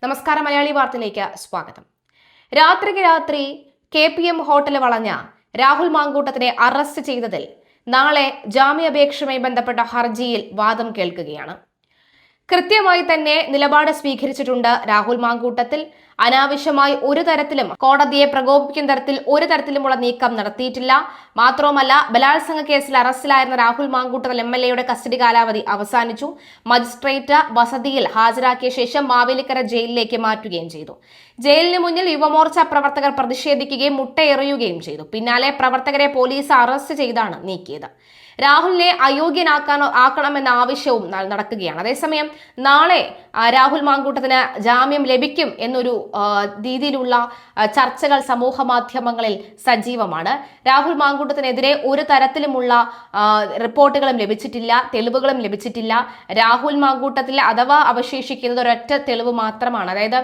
നമസ്കാരം, മലയാളി വാർത്തയിലേക്ക് സ്വാഗതം. രാത്രിക്ക് രാത്രി KPM ഹോട്ടൽ വളഞ്ഞ രാഹുൽ മാങ്കൂട്ടത്തിനെ അറസ്റ്റ് ചെയ്തതിൽ നാളെ ജാമ്യാപേക്ഷയുമായി ബന്ധപ്പെട്ട ഹർജിയിൽ വാദം കേൾക്കുകയാണ്. കൃത്യമായി തന്നെ നിലപാട് സ്വീകരിച്ചിട്ടുണ്ട് രാഹുൽ മാങ്കൂട്ടത്തിൽ. അനാവശ്യമായി ഒരു തരത്തിലും കോടതിയെ പ്രകോപിപ്പിക്കുന്ന തരത്തിൽ ഒരു തരത്തിലുമുള്ള നീക്കം നടത്തിയിട്ടില്ല. മാത്രവുമല്ല, ബലാത്സംഗ കേസിൽ അറസ്റ്റിലായിരുന്ന രാഹുൽ മാങ്കൂട്ടത്തിൽ MLA കസ്റ്റഡി കാലാവധി അവസാനിച്ചു. മജിസ്ട്രേറ്റ് വസതിയിൽ ഹാജരാക്കിയ ശേഷം മാവേലിക്കര ജയിലിലേക്ക് മാറ്റുകയും ചെയ്തു. ജയിലിന് മുന്നിൽ യുവമോർച്ച പ്രവർത്തകർ പ്രതിഷേധിക്കുകയും മുട്ടയെറിയുകയും ചെയ്തു. പിന്നാലെ പ്രവർത്തകരെ പോലീസ് അറസ്റ്റ് ചെയ്താണ് നീക്കിയത്. രാഹുലിനെ ആക്കണമെന്ന ആവശ്യവും നടക്കുകയാണ്. അതേസമയം നാളെ രാഹുൽ മാങ്കൂട്ടത്തിന് ജാമ്യം ലഭിക്കും എന്നൊരു രീതിയിലുള്ള ചർച്ചകൾ സമൂഹ മാധ്യമങ്ങളിൽ സജീവമാണ്. രാഹുൽ മാങ്കൂട്ടത്തിനെതിരെ ഒരു തരത്തിലുമുള്ള റിപ്പോർട്ടുകളും ലഭിച്ചിട്ടില്ല, തെളിവുകളും ലഭിച്ചിട്ടില്ല. രാഹുൽ മാങ്കൂട്ടത്തിൽ അഥവാ അവശേഷിക്കുന്നത് ഒരൊറ്റ തെളിവ് മാത്രമാണ്. അതായത്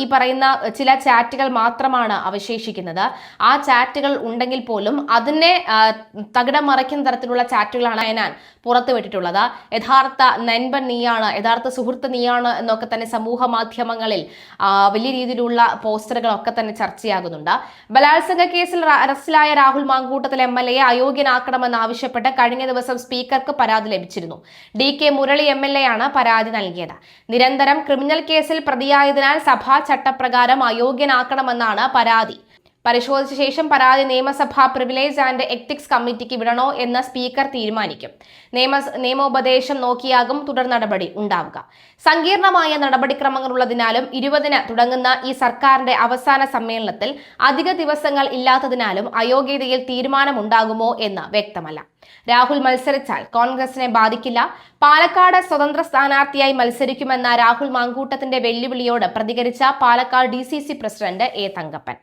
ഈ പറയുന്ന ചില ചാറ്റുകൾ മാത്രമാണ് അവശേഷിക്കുന്നത്. ആ ചാറ്റുകൾ ഉണ്ടെങ്കിൽ പോലും അതിനെ തകിടം മറിക്കുന്ന തരത്തിലുള്ള ചാറ്റുകളാണ് ഞാൻ പുറത്തുവിട്ടിട്ടുള്ളത്. യഥാർത്ഥ നൻപൻ നീയാണ്, യഥാർത്ഥ സുഹൃത്ത് നീയാണ് എന്നൊക്കെ തന്നെ സമൂഹ മാധ്യമങ്ങളിൽ വലിയ രീതിയിലുള്ള പോസ്റ്ററുകളൊക്കെ തന്നെ ചർച്ചയാകുന്നുണ്ട്. ബലാത്സംഗ കേസിൽ അറസ്റ്റിലായ രാഹുൽ മാങ്കൂട്ടത്തിൽ MLA അയോഗ്യനാക്കണമെന്നാവശ്യപ്പെട്ട് കഴിഞ്ഞ ദിവസം സ്പീക്കർക്ക് പരാതി ലഭിച്ചിരുന്നു. DK മുരളി MLA ആണ് പരാതി നൽകിയത്. നിരന്തരം ക്രിമിനൽ കേസിൽ പ്രതിയായതിനാൽ സഭാ ചട്ടപ്രകാരം അയോഗ്യനാക്കണമെന്നാണ് പരാതി. പരിശോധിച്ച ശേഷം പരാതി നിയമസഭാ പ്രിവിലേജ് ആൻഡ് എത്തിക്സ് കമ്മിറ്റിക്ക് വിടണോ എന്ന് സ്പീക്കർ തീരുമാനിക്കും. നിയമോപദേശം നോക്കിയാകും തുടർ നടപടി ഉണ്ടാവുക. സങ്കീർണമായ നടപടിക്രമങ്ങളുള്ളതിനാലും 20-ന് തുടങ്ങുന്ന ഈ സർക്കാരിന്റെ അവസാന സമ്മേളനത്തിൽ അധിക ദിവസങ്ങൾ ഇല്ലാത്തതിനാലും അയോഗ്യതയിൽ തീരുമാനമുണ്ടാകുമോ എന്ന് വ്യക്തമല്ല. രാഹുൽ മത്സരിച്ചാൽ കോൺഗ്രസിനെ ബാധിക്കില്ല. പാലക്കാട് സ്വതന്ത്ര സ്ഥാനാർത്ഥിയായി മത്സരിക്കുമെന്ന രാഹുൽ മാങ്കൂട്ടത്തിന്റെ വെല്ലുവിളിയോട് പ്രതികരിച്ച Palakkad DCC president A. Thankappan,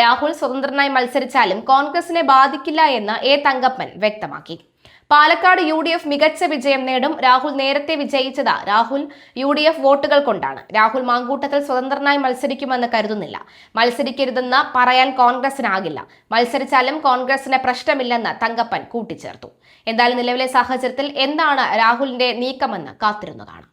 Rahul സ്വതന്ത്രനായി മത്സരിച്ചാലും കോൺഗ്രസിനെ ബാധിക്കില്ല എന്ന് A. തങ്കപ്പൻ വ്യക്തമാക്കി. പാലക്കാട് UDF മികച്ച വിജയം നേടും. രാഹുൽ നേരത്തെ വിജയിച്ചത് രാഹുൽ UDF വോട്ടുകൾ കൊണ്ടാണ്. രാഹുൽ മാങ്കൂട്ടത്തിൽ സ്വതന്ത്രനായി മത്സരിക്കുമെന്ന് കരുതുന്നില്ല. മത്സരിക്കരുതെന്ന് പറയാൻ കോൺഗ്രസിനാകില്ല. മത്സരിച്ചാലും കോൺഗ്രസിന് പ്രശ്നമില്ലെന്ന് തങ്കപ്പൻ കൂട്ടിച്ചേർത്തു. എന്തായാലും നിലവിലെ സാഹചര്യത്തിൽ എന്താണ് രാഹുലിന്റെ നീക്കമെന്ന് കാത്തിരുന്നു കാണാം.